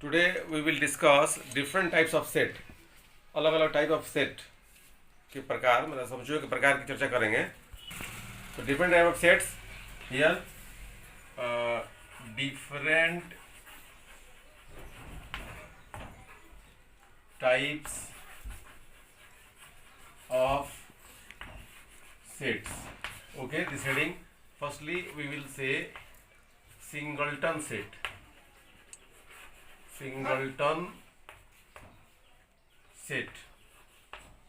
Today we will discuss different types of set. अलग अलग type of set के प्रकार, मतलब समझो के प्रकार की चर्चा करेंगे. तो different type of sets here. Different types of sets. Okay, this heading. Firstly, we will say singleton set. Singleton set.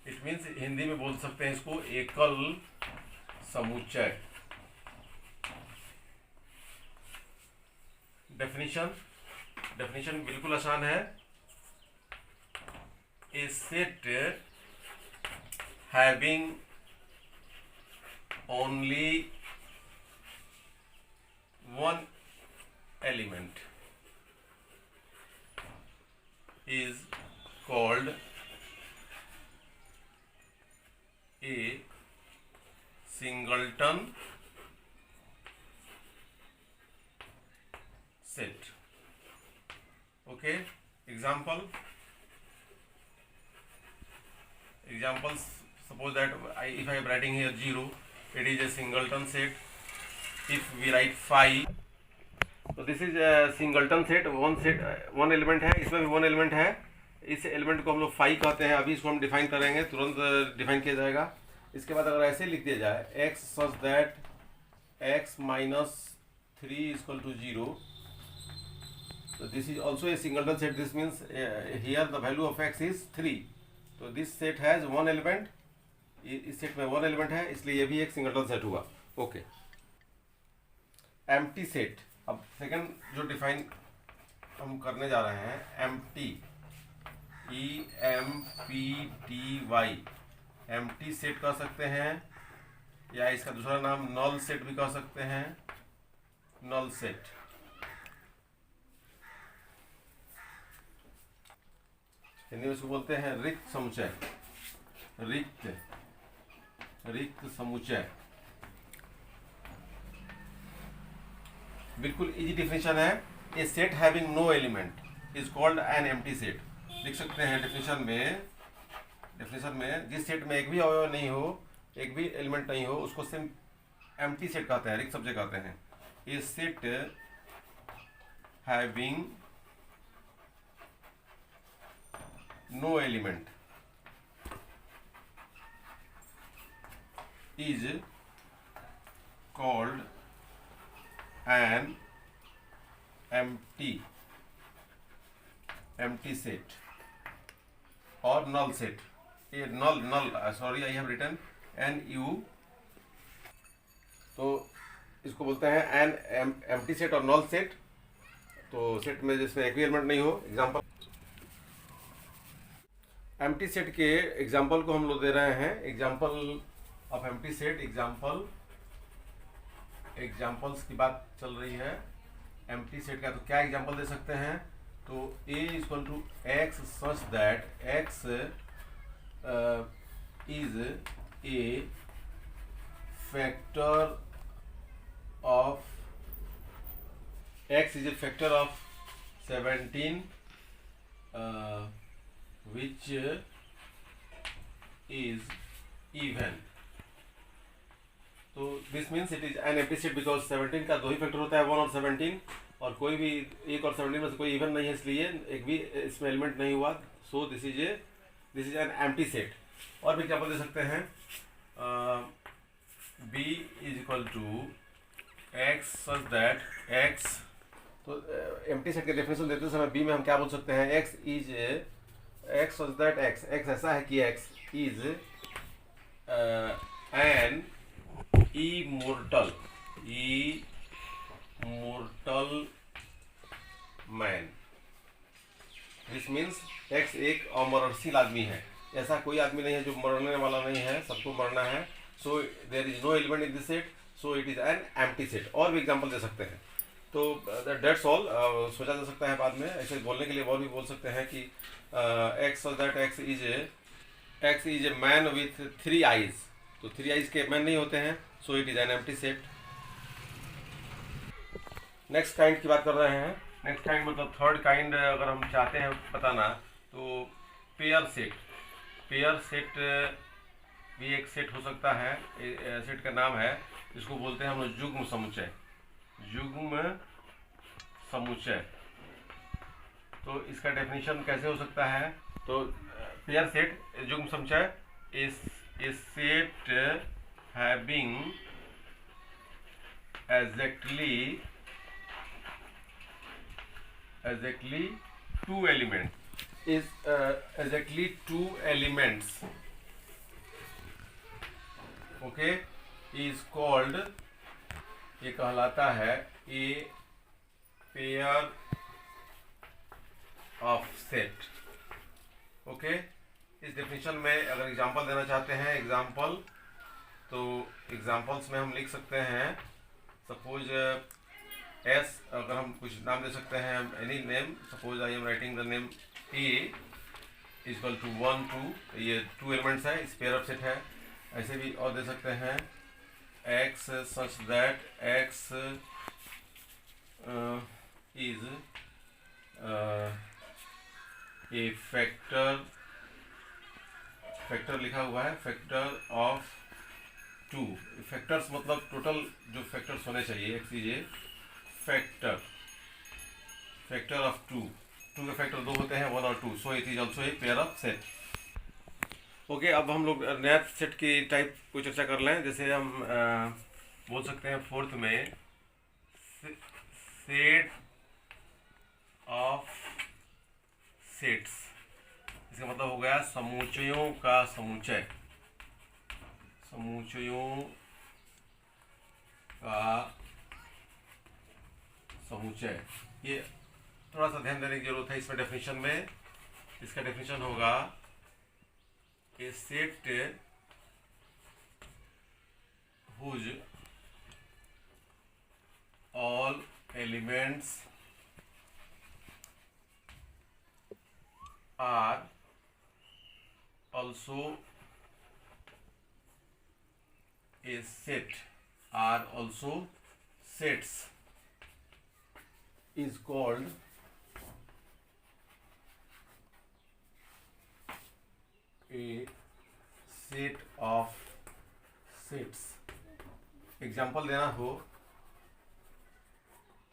It means Hindi में बोल सकते हैं इसको एकल समुच्चय. डेफिनेशन बिल्कुल आसान है. A set having only one element is called a singleton set. Okay, examples. Suppose that if I am writing here 0, it is a singleton set. If we write 5, तो this is singleton set. One element है, इसमें भी one element है. इस element को हम लोग 5 कहते हैं. अभी इसको हम डिफाइन करेंगे, तुरंत डिफाइन किया जाएगा. इसके बाद अगर ऐसे लिख दिया जाए x such that x minus 3 equal to 0, तो this is also a singleton set. This means here the value of x is 3. तो this set has one element. इस सेट में वन एलिमेंट है, इसलिए ये भी एक सिंगलटन सेट हुआ. ओके. Empty set. अब सेकंड जो डिफाइन हम करने जा रहे हैं, एम्प्टी, EMPTY. एम्प्टी सेट कह सकते हैं, या इसका दूसरा नाम नल सेट भी कह सकते हैं. Null set. हिंदी में इसको बोलते हैं रिक्त समुच्चय. रिक्त समुच्चय. बिल्कुल इजी डिफिनेशन है. A set having no element is called an empty set. लिख सकते हैं डेफिनेशन में जिस सेट में एक भी अवयव नहीं हो, एक भी एलिमेंट नहीं हो, उसको सिर्फ एम्प्टी सेट कहते हैं, रिक्त समुच्चय कहते हैं. A set having no element is called an empty set or null set. A null sorry, I have written NU. तो इसको बोलते हैं an empty set और null set. तो सेट में जिसमें एक भी एलिमेंट नहीं हो. एग्जांपल, एम्प्टी सेट के एग्जांपल को हम लोग दे रहे हैं. Example of empty set. Examples की बात चल रही है एम्प्टी सेट का. तो क्या एग्जाम्पल दे सकते हैं? तो a equal to x such that x is a factor of 17 which is even. तो this means it is an empty set because 17 का दो ही फैक्टर होता है, 1 और 17, और कोई भी 1 और 17 में से कोई इवन नहीं है, इसलिए एक भी इसमें एलिमेंट नहीं हुआ. So this is an empty set. और भी एग्जाम्पल दे सकते हैं. b is equal to x such that x. तो एम्प्टी सेट के डेफिनेशन देते समय b में हम क्या बोल सकते हैं? x सच दैट x ऐसा है कि x is an immortal man. This means x एक अमरणशील आदमी है. ऐसा कोई आदमी नहीं है जो मरने वाला नहीं है, सबको मरना है. So there is no element in this set, so it is an empty set. और भी एग्जांपल दे सकते हैं. तो दैट्स ऑल. सोचा जा सकता है बाद में ऐसे बोलने के लिए और भी बोल सकते हैं कि x such that x is a man with 3 eyes. तो 3 आइज के मैन नहीं होते हैं, सो it is an empty set. Next kind की बात कर रहे हैं. नेक्स्ट काइंड मतलब थर्ड काइंड अगर हम चाहते हैं बताना तो पेयर सेट। पेयर सेट भी एक सेट हो सकता है, सेट का नाम है, इसको बोलते हैं हम लोग युग्म समुच्चय। युग्म समुच्चय। तो इसका डेफिनेशन कैसे हो सकता है? तो पेयर सेट युग्म समुच्चय is a set having exactly two elements is exactly two elements, okay, is called, ये कहलाता है a pair of set, okay. इस डेफिनेशन में अगर एग्जांपल देना चाहते हैं एग्जांपल, तो एग्जांपल्स में हम लिख सकते हैं सपोज एस, अगर हम कुछ नाम दे सकते हैं any name, suppose I am writing the name A equal to 1 2, ये 2 एलिमेंट्स है, इस पेयर ऑफ सेट है। ऐसे भी और दे सकते हैं x such that x is a factor, factor लिखा हुआ है, फैक्टर ऑफ 2। फैक्टर्स मतलब टोटल जो फैक्टर्स होने चाहिए, एक चीज़ फैक्टर, फैक्टर ऑफ 2 के फैक्टर 2 होते हैं, 1 और 2, सो it is also a pair of set, okay. अब हम लोग नया सेट की टाइप को चर्चा कर लें। जैसे हम बोल सकते हैं फोर्थ में सेट ऑफ सेट्स, इसका मतलब हो गया समुच्चयों का समुच्चय, समुच्चयों का समुच्चय। ये थोड़ा सा ध्यान देने की जरूरत है इसमें डेफिनेशन में। इसका डेफिनेशन होगा a set whose all elements are also a set, are also sets, is called a set of sets। Example देना हो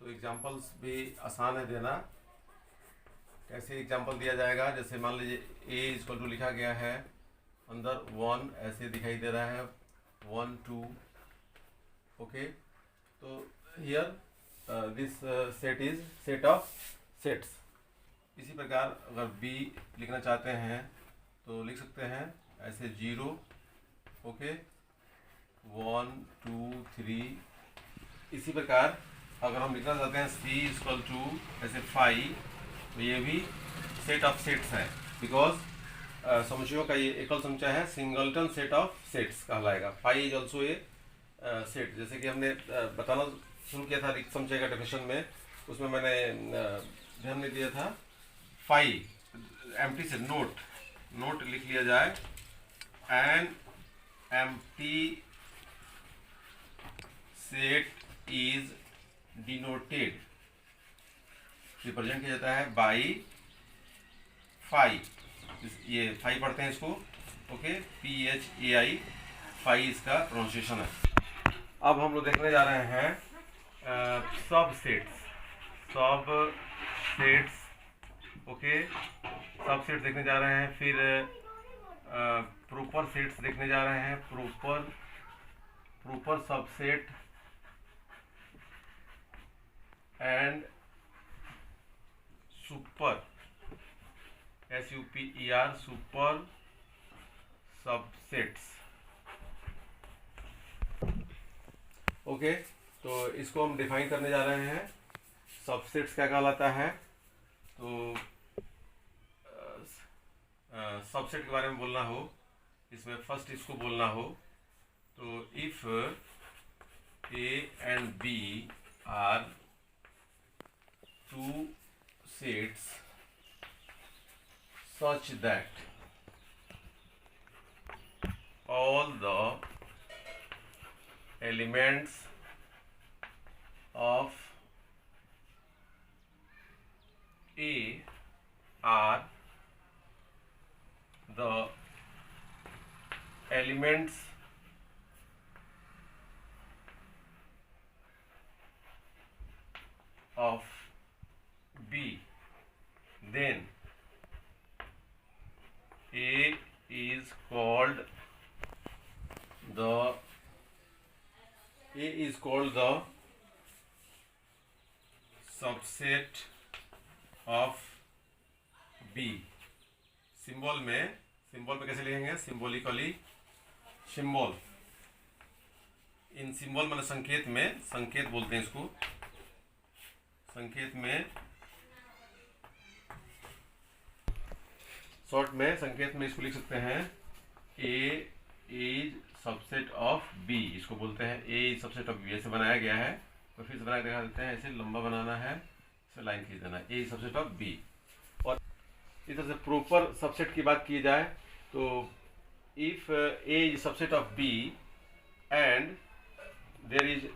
तो एग्जाम्पल्स भी आसान है देना। कैसे एग्जाम्पल दिया जाएगा? जैसे मान लीजिए a इक्वल टू लिखा गया है, अंदर 1 ऐसे दिखाई दे रहा है, 1 2, ओके। तो here this set is set of sets. इसी प्रकार अगर b लिखना चाहते हैं तो लिख सकते हैं ऐसे 0, ओके, 1 2 3। इसी प्रकार अगर हम लिखना चाहते हैं c इक्वल टू ऐसे 5, तो ये भी सेट ऑफ सेट्स है, बिकॉज समुच्चयों का ये एकल समुच्चय है, सिंगलटन सेट ऑफ सेट्स कहलाएगा। Five is also A set. जैसे कि हमने बताना शुरू किया था रिक्त समुच्चय का डेफिनेशन में, उसमें मैंने ध्यान नहीं दिया था। फाइव एम्प्टी से नोट लिख लिया जाए, N empty set is denoted, represent किया जाता है बाई 5। ये 5 पढ़ते हैं इसको, ओके, PHAI, 5 इसका प्रोनाउंसिएशन है। अब हम लोग देखने जा रहे हैं सब सेट्स, ओके, सब सेट्स देखने जा रहे हैं। फिर प्रॉपर सेट्स देखने जा रहे हैं, proper subset and super SUPER super subsets, okay. तो इसको हम डिफाइन करने जा रहे हैं। सबसेट्स क्या कहलाता है? तो सबसेट के बारे में बोलना हो, इसमें फर्स्ट इसको बोलना हो तो if A and B are two sets such that all the elements of A are the elements of B, then A is called the subset of B। Symbol पे कैसे लिखेंगे? सिंबॉलिकली, सिंबल इन symbol मतलब संकेत बोलते हैं इसको। संकेत में इसको लिख सकते हैं A is subset of B, इसको बोलते हैं A is subset of B। ऐसे बनाया गया है, तो फिर से बना के दिखा देते हैं। ऐसे लंबा बनाना है, ऐसे लाइन खींच देना है, A is subset of B। और इस तरह से प्रॉपर सबसेट की बात की जाए तो if A is subset of B and there is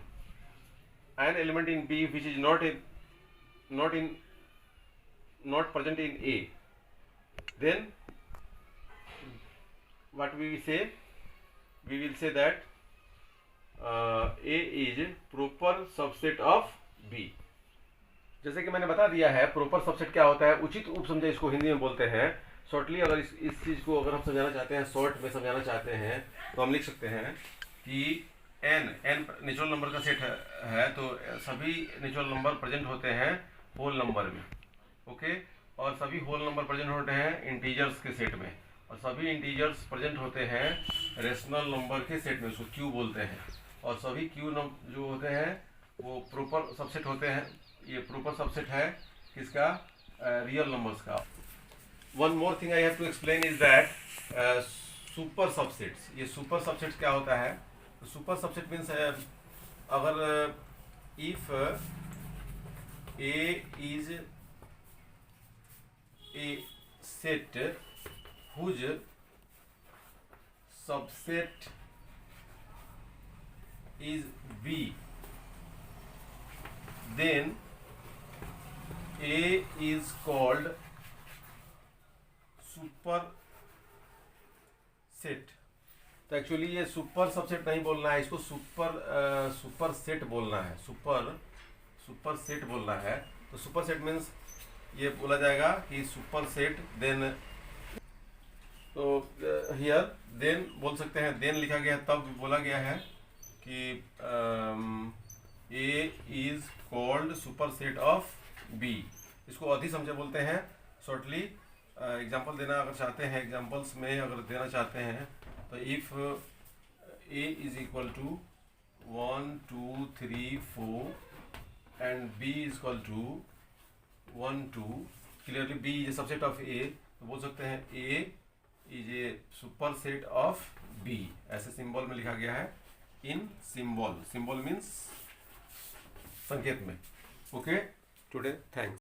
an element in B which is not present in A, then what we will say? We will say that A is proper subset of B। जैसे कि मैंने बता दिया है proper subset क्या होता है, उचित उपसमुच्चय इसको हिंदी में बोलते हैं। शॉर्टली अगर इस चीज़ को अगर हम समझाना चाहते हैं, शॉर्ट में समझाना चाहते हैं, तो हम लिख सकते हैं कि n नेचुरल नंबर का सेट है, तो सभी नेचुरल नंबर प्रेजेंट होते हैं होल नंबर में, ओके। और सभी होल नंबर प्रेजेंट होते हैं इंटीजर्स के सेट में, और सभी इंटीजर्स प्रेजेंट होते हैं रेशनल नंबर के सेट में, उसको क्यू बोलते हैं। और सभी क्यू जो होते हैं वो प्रॉपर सबसेट होते हैं। ये प्रॉपर सबसेट है किसका? रियल नंबर्स का। One more thing I have to explain is that super subsets. ये सुपर सबसेट्स क्या होता है? सुपर सबसेट मीन्स अगर if A is a set whose subset is B, then A is called super set। तो actually ये super subset नहीं बोलना है, इसको सुपर सेट बोलना है। सुपर सेट बोलना है। तो सुपर सेट मीन्स ये बोला जाएगा कि सुपर सेट देन, तो हियर देन बोल सकते हैं, देन लिखा गया है तब बोला गया है कि A is called super set of B। इसको अधि समझे बोलते हैं। शॉर्टली एग्जांपल देना अगर चाहते हैं, एग्जांपल्स में अगर देना चाहते हैं तो if A is equal to 1 2 3 4 and B is equal to 1 2, clearly B is a subset of A, तो बोल सकते हैं A is a super set of B। ऐसे सिंबल में लिखा गया है, इन सिंबल। सिंबल मीन्स संकेत में, ओके। Today thanks.